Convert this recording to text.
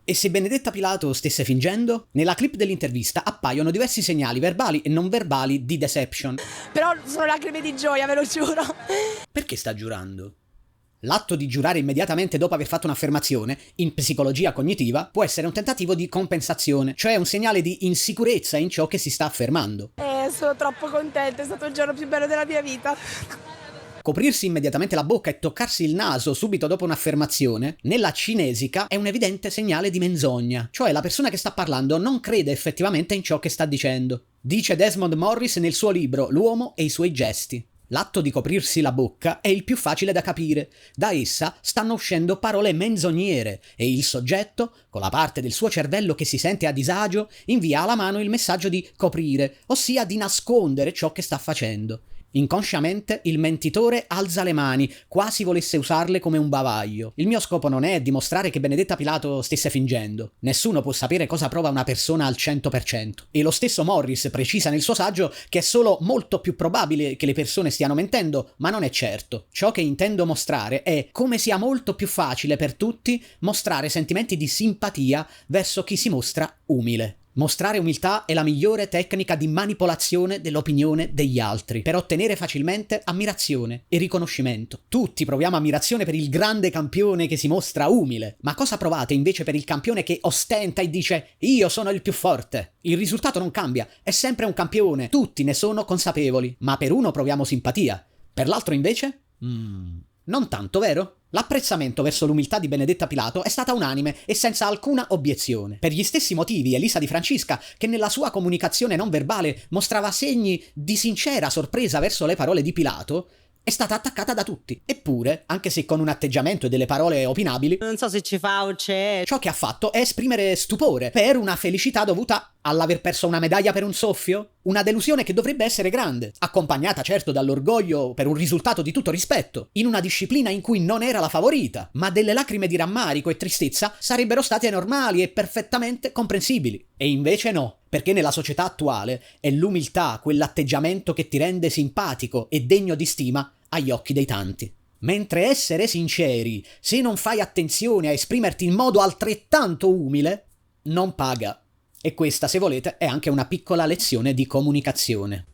E se Benedetta Pilato stesse fingendo? Nella clip dell'intervista appaiono diversi segnali verbali e non verbali di deception. Però sono lacrime di gioia, ve lo giuro. Perché sta giurando? L'atto di giurare immediatamente dopo aver fatto un'affermazione, in psicologia cognitiva, può essere un tentativo di compensazione, cioè un segnale di insicurezza in ciò che si sta affermando. Sono troppo contenta, è stato il giorno più bello della mia vita. Coprirsi immediatamente la bocca e toccarsi il naso subito dopo un'affermazione, nella cinesica è un evidente segnale di menzogna, cioè la persona che sta parlando non crede effettivamente in ciò che sta dicendo. Dice Desmond Morris nel suo libro L'uomo e i suoi gesti. L'atto di coprirsi la bocca è il più facile da capire. Da essa stanno uscendo parole menzognere e il soggetto, con la parte del suo cervello che si sente a disagio, invia alla mano il messaggio di coprire, ossia di nascondere ciò che sta facendo. Inconsciamente il mentitore alza le mani, quasi volesse usarle come un bavaglio. Il mio scopo non è dimostrare che Benedetta Pilato stesse fingendo. Nessuno può sapere cosa prova una persona al 100%. E lo stesso Morris precisa nel suo saggio che è solo molto più probabile che le persone stiano mentendo, ma non è certo. Ciò che intendo mostrare è come sia molto più facile per tutti mostrare sentimenti di simpatia verso chi si mostra umile. Mostrare umiltà è la migliore tecnica di manipolazione dell'opinione degli altri, per ottenere facilmente ammirazione e riconoscimento. Tutti proviamo ammirazione per il grande campione che si mostra umile, ma cosa provate invece per il campione che ostenta e dice «Io sono il più forte»? Il risultato non cambia, è sempre un campione, tutti ne sono consapevoli, ma per uno proviamo simpatia, per l'altro invece? Non tanto, vero? L'apprezzamento verso l'umiltà di Benedetta Pilato è stata unanime e senza alcuna obiezione. Per gli stessi motivi, Elisa Di Francisca, che nella sua comunicazione non verbale mostrava segni di sincera sorpresa verso le parole di Pilato, è stata attaccata da tutti. Eppure, anche se con un atteggiamento e delle parole opinabili, non so se ci fa o c'è, ciò che ha fatto è esprimere stupore per una felicità dovuta all'aver perso una medaglia per un soffio? Una delusione che dovrebbe essere grande, accompagnata certo dall'orgoglio per un risultato di tutto rispetto, in una disciplina in cui non era la favorita, ma delle lacrime di rammarico e tristezza sarebbero state normali e perfettamente comprensibili. E invece no, perché nella società attuale è l'umiltà quell'atteggiamento che ti rende simpatico e degno di stima agli occhi dei tanti. Mentre essere sinceri, se non fai attenzione a esprimerti in modo altrettanto umile, non paga. E questa, se volete, è anche una piccola lezione di comunicazione.